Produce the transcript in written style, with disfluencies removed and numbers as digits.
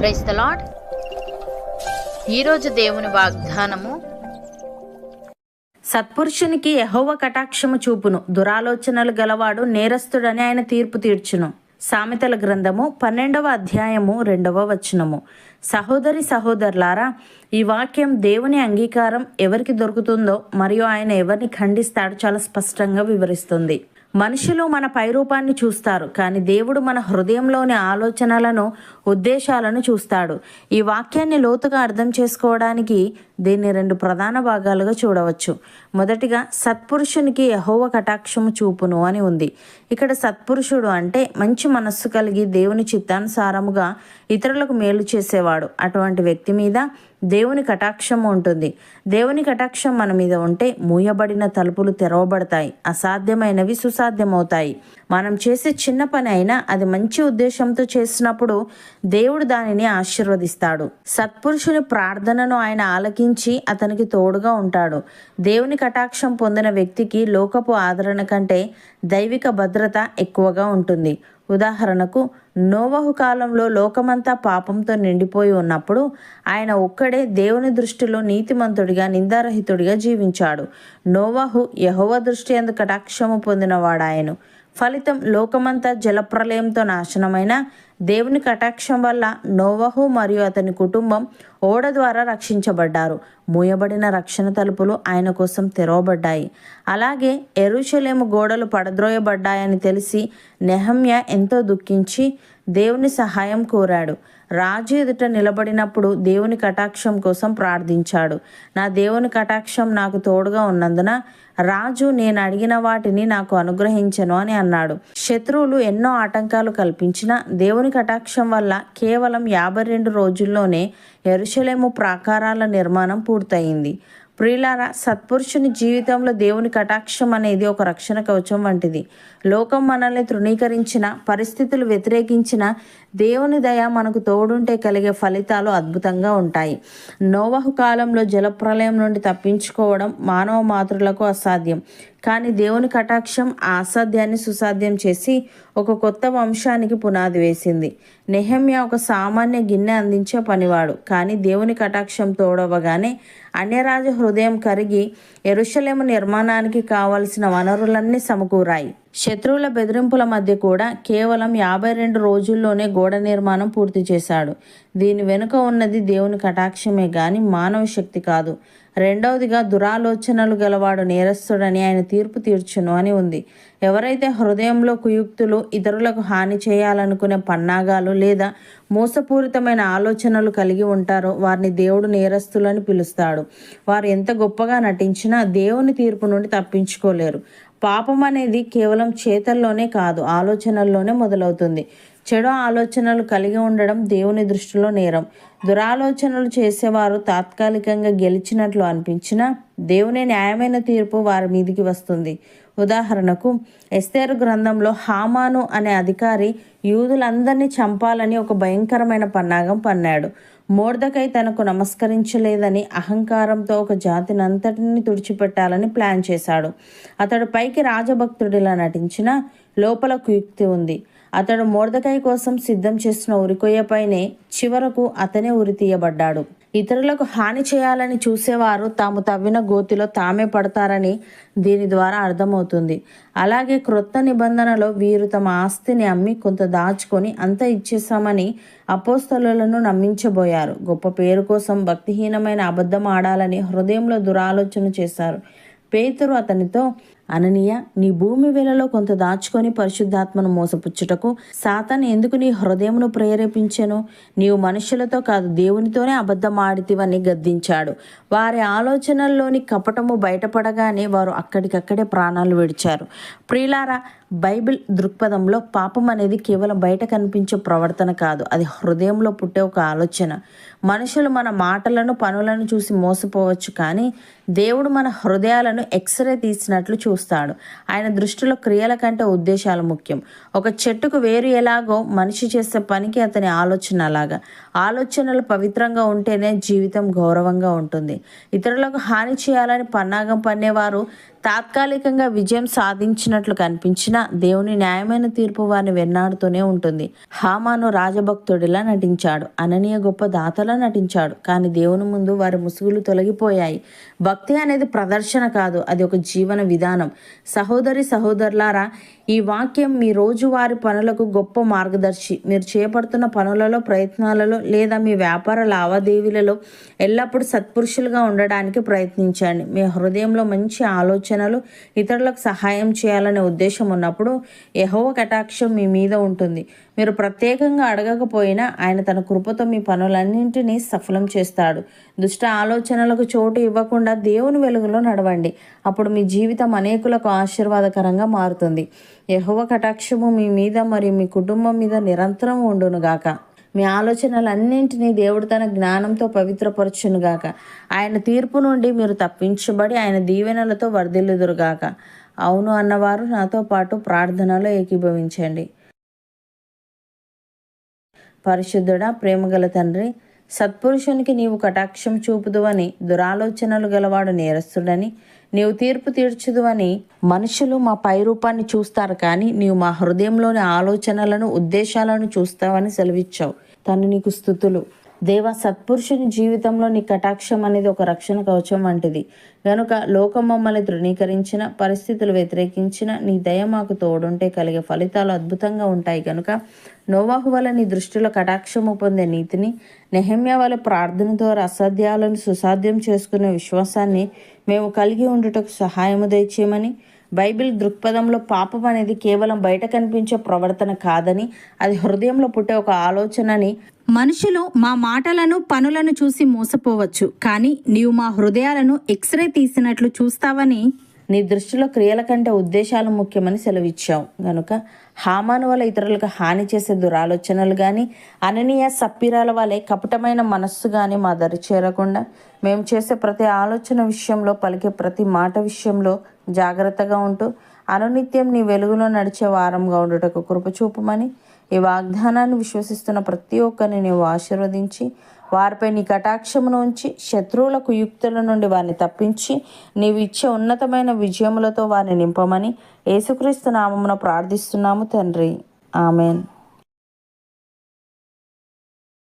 Praise the lord. ఈరోజు దేవుని వాగ్దానము, సత్పురుషునికి యెహోవా కటాక్షము చూపును, దురాలోచనలు గలవాడు నేరస్తుడని ఆయన తీర్పు తీర్చును. సామెతల గ్రంథము 12వ అధ్యాయము 2వ వచనము. సహోదరి సహోదరులారా, ఈ వాక్యం దేవుని అంగీకారం ఎవరికి దొరుకుతుందో మరియు ఆయన ఎవరిని ఖండిస్తాడో చాలా స్పష్టంగా వివరిస్తుంది. మనుషులు మన పైరూపాన్ని చూస్తారు, కానీ దేవుడు మన హృదయంలోని ఆలోచనలను, ఉద్దేశాలను చూస్తాడు. ఈ వాక్యాన్ని లోతుగా అర్థం చేసుకోవడానికి దీన్ని 2 ప్రధాన భాగాలుగా చూడవచ్చు. మొదటిగా, సత్పురుషునికి యెహోవా కటాక్షము చూపును అని ఉంది. ఇక్కడ సత్పురుషుడు అంటే మంచి మనస్సు కలిగి దేవుని చిత్తానుసారముగా ఇతరులకు మేలు చేసేవాడు. అటువంటి వ్యక్తి మీద దేవుని కటాక్షం ఉంటుంది. దేవుని కటాక్షం మన మీద ఉంటే మూయబడిన తలుపులు తెరవబడతాయి, అసాధ్యమైనవి సుసాధ్యమవుతాయి. మనం చేసే చిన్న పని అయినా అది మంచి ఉద్దేశంతో చేసినప్పుడు దేవుడు దానిని ఆశీర్వదిస్తాడు. సత్పురుషుని ప్రార్థనను ఆయన ఆలకించి అతనికి తోడుగా ఉంటాడు. దేవుని కటాక్షం పొందిన వ్యక్తికి లోకపు ఆదరణ కంటే దైవిక భద్రత ఎక్కువగా ఉంటుంది. ఉదాహరణకు, నోవహు కాలంలో లోకమంతా పాపంతో నిండిపోయి ఉన్నప్పుడు ఆయన ఒక్కడే దేవుని దృష్టిలో నీతిమంతుడిగా, నిందారహితుడిగా జీవించాడు. నోవహు యెహోవా దృష్టి యందు కటాక్షము పొందినవాడాయను. ఫలితం, లోకమంతా జలప్రలయంతో నాశనమైన దేవుని కటాక్షం వల్ల నోవహు మరియు అతని కుటుంబం ఓడ ద్వారా రక్షించబడ్డారు. మూయబడిన రక్షణ తలుపులు ఆయన కోసం తెరవబడ్డాయి. అలాగే యెరూషలేము గోడలు పడద్రోయబడ్డాయని తెలిసి నెహమ్యా ఎంతో దుఃఖించి దేవుని సహాయం కోరాడు. రాజు ఎదుట నిలబడినప్పుడు దేవుని కటాక్షం కోసం ప్రార్థించాడు. నా దేవుని కటాక్షం నాకు తోడుగా ఉన్నందున రాజు నేను అడిగిన వాటిని నాకు అనుగ్రహించను అని అన్నాడు. శత్రువులు ఎన్నో ఆటంకాలు కల్పించినా దేవుని కటాక్షం వల్ల కేవలం 52 రోజుల్లోనే యెరూషలేము ప్రాకారాల నిర్మాణం పూర్తయింది. ప్రియులారా, సత్పురుషుని జీవితంలో దేవుని కటాక్షం అనేది ఒక రక్షణ కవచం వంటిది. లోకం మనల్ని తృణీకరించిన, పరిస్థితులు వ్యతిరేకించిన దేవుని దయ మనకు తోడుంటే కలిగే ఫలితాలు అద్భుతంగా ఉంటాయి. నోవహు కాలంలో జలప్రలయం నుండి తప్పించుకోవడం మానవ మాతృలకు అసాధ్యం. కానీ దేవుని కటాక్షం ఆ అసాధ్యాన్ని సుసాధ్యం చేసి ఒక కొత్త వంశానికి పునాది వేసింది. నెహమ్యా ఒక సామాన్య గిన్నె అందించే పనివాడు, కానీ దేవుని కటాక్షం తోడవగానే అన్యరాజు హృదయం కరిగి యెరూషలేము నిర్మాణానికి కావలసిన వనరులన్నీ సమకూరాయి. శత్రువుల బెదిరింపుల మధ్య కూడా కేవలం 52 రోజుల్లోనే గోడ నిర్మాణం పూర్తి చేశాడు. దీని వెనుక ఉన్నది దేవుని కటాక్షమే గాని మానవ శక్తి కాదు. రెండవదిగా, దురాలోచనలు గలవాడు నేరస్తుడని ఆయన తీర్పు తీర్చును అని ఉంది. ఎవరైతే హృదయంలో కుయుక్తులు, ఇతరులకు హాని చేయాలనుకునే పన్నాగాలు లేదా మోసపూరితమైన ఆలోచనలు కలిగి ఉంటారో వారిని దేవుడు నేరస్తులని పిలుస్తాడు. వారు ఎంత గొప్పగా నటించినా దేవుని తీర్పు నుండి తప్పించుకోలేరు. పాపం అనేది కేవలం చేతల్లోనే కాదు, ఆలోచనల్లోనే మొదలవుతుంది. చెడు ఆలోచనలు కలిగి ఉండడం దేవుని దృష్టిలో నేరం. దురాలోచనలు చేసేవారు తాత్కాలికంగా గెలిచినట్లు అనిపించినా దేవుని న్యాయమైన తీర్పు వారి మీదికి వస్తుంది. ఉదాహరణకు, ఎస్తేరు గ్రంథంలో హామాను అనే అధికారి యూదులందరినీ చంపాలని ఒక భయంకరమైన పన్నాగం పన్నాడు. మొర్దెకై తనకు నమస్కరించలేదని అహంకారంతో ఒక జాతినంతటిని తుడిచిపెట్టాలని ప్లాన్ చేశాడు. అతడు పైకి రాజభక్తుడిలా నటించినా లోపల కుయుక్తి ఉంది. అతడు మొర్దెకై కోసం సిద్ధం చేసిన ఉరికొయ్యపైనే చివరకు అతనే ఉరి తీయబడ్డాడు. ఇతరులకు హాని చేయాలని చూసేవారు తాము తవ్విన గోతిలో తామే పడతారని దీని ద్వారా అర్థమవుతుంది. అలాగే క్రొత్త నిబంధనలో వీరు తమ ఆస్తిని అమ్మి కొంత దాచుకొని అంతా ఇచ్చేసామని అపోస్తలులను నమ్మించబోయారు. గొప్ప పేరు కోసం భక్తిహీనమైన అబద్ధం ఆడాలని హృదయంలో దురాలోచన చేశారు. పేతురు అతనితో, అననీయ, నీ భూమి వేలలో కొంత దాచుకొని పరిశుద్ధాత్మను మోసపుచ్చుటకు సాతాను ఎందుకు నీ హృదయమును ప్రేరేపించెను? నీవు మనుషులతో కాదు దేవునితోనే అబద్ధం ఆడితివని గద్దించాడు. వారి ఆలోచనల్లోని కపటము బయటపడగానే వారు అక్కడికక్కడే ప్రాణాలు విడిచారు. ప్రియులారా, బైబిల్ దృక్పథంలో పాపం అనేది కేవలం బయట కనిపించే ప్రవర్తన కాదు, అది హృదయంలో పుట్టే ఒక ఆలోచన. మనుషులు మన మాటలను, పనులను చూసి మోసపోవచ్చు, కానీ దేవుడు మన హృదయాలను ఎక్స్రే తీసినట్లు చూస్తాడు. ఆయన దృష్టిలో క్రియల కంటే ఉద్దేశాలు ముఖ్యం. ఒక చెట్టుకు వేరు ఎలాగో మనిషి చేసే పనికి అతని ఆలోచన అలాగా. ఆలోచనలు పవిత్రంగా ఉంటేనే జీవితం గౌరవంగా ఉంటుంది. ఇతరులకు హాని చేయాలని పన్నాగం పన్నేవారు తాత్కాలికంగా విజయం సాధించినట్లు కనిపించినా దేవుని న్యాయమైన తీర్పు వారిని వెన్నాడుతూనే ఉంటుంది. హామాను రాజభక్తుడిలా నటించాడు, అననీయ గొప్ప దాతలా నటించాడు, కానీ దేవుని ముందు వారి ముసుగులు తొలగిపోయాయి. భక్తి అనేది ప్రదర్శన కాదు, అది ఒక జీవన విధానం. సహోదరి సహోదరులారా, ఈ వాక్యం మీ రోజువారి పనులకు గొప్ప మార్గదర్శి. మీరు చేపడుతున్న పనులలో, ప్రయత్నాలలో లేదా మీ వ్యాపార లావాదేవీలలో ఎల్లప్పుడూ సత్పురుషులుగా ఉండడానికి ప్రయత్నించండి. మీ హృదయంలో మంచి ఆలోచనలు, ఇతరులకు సహాయం చేయాలనే ఉద్దేశం ఉన్నప్పుడు యెహోవా కటాక్షం మీ మీద ఉంటుంది. మీరు ప్రత్యేకంగా అడగకపోయినా ఆయన తన కృపతో మీ పనులన్నింటినీ సఫలం చేస్తాడు. దుష్ట ఆలోచనలకు చోటు ఇవ్వకుండా దేవుని వెలుగులో నడవండి. అప్పుడు మీ జీవితం అనేకులకు ఆశీర్వాదకరంగా మారుతుంది. యెహోవా కటాక్షము మీ మీద మరియు మీ కుటుంబం మీద నిరంతరం ఉండునుగాక. మీ ఆలోచనలన్నింటినీ దేవుడు తన జ్ఞానంతో పవిత్రపరచునుగాక. ఆయన తీర్పు నుండి మీరు తప్పించబడి ఆయన దీవెనలతో వర్ధిల్లుదురుగాక. అవును అన్నవారు నాతో పాటు ప్రార్థనలో ఏకీభవించండి. పరిశుద్ధుడా, ప్రేమగల తండ్రి, సత్పురుషునికి నీవు కటాక్షం చూపుదువని, దురాలోచనలు గలవాడు నేరస్తుడని, నీవు తీర్పు తీర్చుదువని మనుషులు మా పై రూపాన్ని చూస్తారు, కానీ నీవు మా హృదయంలోని ఆలోచనలను, ఉద్దేశాలను చూస్తావని సెలవిచ్చావు. తను నీకు స్తుతులు. దేవా, సత్పురుషుని జీవితంలో నీ కటాక్షం అనేది ఒక రక్షణ కవచం వంటిది. గనుక లోకం మమ్మల్ని తృణీకరించిన, పరిస్థితులు వ్యతిరేకించిన, నీ దయ మాకు తోడుంటే కలిగే ఫలితాలు అద్భుతంగా ఉంటాయి. కనుక నోవాహు వల్ల నీ దృష్టిలో కటాక్షము పొందే నీతిని, నెహెమ్యా వల్ల ప్రార్థన ద్వారా అసాధ్యాలను సుసాధ్యం చేసుకునే విశ్వాసాన్ని మేము కలిగి ఉండుటకు సహాయము దయచేయమని, బైబిల్ దృక్పథంలో పాపం అనేది కేవలం బయట కనిపించే ప్రవర్తన కాదని, అది హృదయంలో పుట్టే ఒక ఆలోచనని, మనుషులు మా మాటలను, పనులను చూసి మోసపోవచ్చు, కానీ నీవు మా హృదయాలను ఎక్స్రే తీసినట్లు చూస్తావని, నీ దృష్టిలో క్రియల కంటే ఉద్దేశాలు ముఖ్యమని సెలవిచ్చావు. గనుక హామాను వల్ల ఇతరులకు హాని చేసే దురాలోచనలు కానీ, అననీయ సప్పీరాల వలె కపటమైన మనస్సు కానీ మా దరి చేరకుండా, మేము చేసే ప్రతి ఆలోచన విషయంలో, పలికే ప్రతి మాట విషయంలో జాగ్రత్తగా ఉంటూ అనునిత్యం నీ వెలుగులో నడిచే వారంగా ఉండుటకు కృప చూపమని, ఈ వాగ్దానాన్ని విశ్వసిస్తున్న ప్రతి ఒక్కరిని నీవు ఆశీర్వదించి, వారిపై నీ కటాక్షమును ఉంచి, శత్రువుల కుయుక్తుల నుండి వారిని తప్పించి, నీవు ఇచ్చే ఉన్నతమైన విజయములతో వారిని నింపమని యేసుక్రీస్తు నామమున ప్రార్థిస్తున్నాము తండ్రి. ఆమెన్.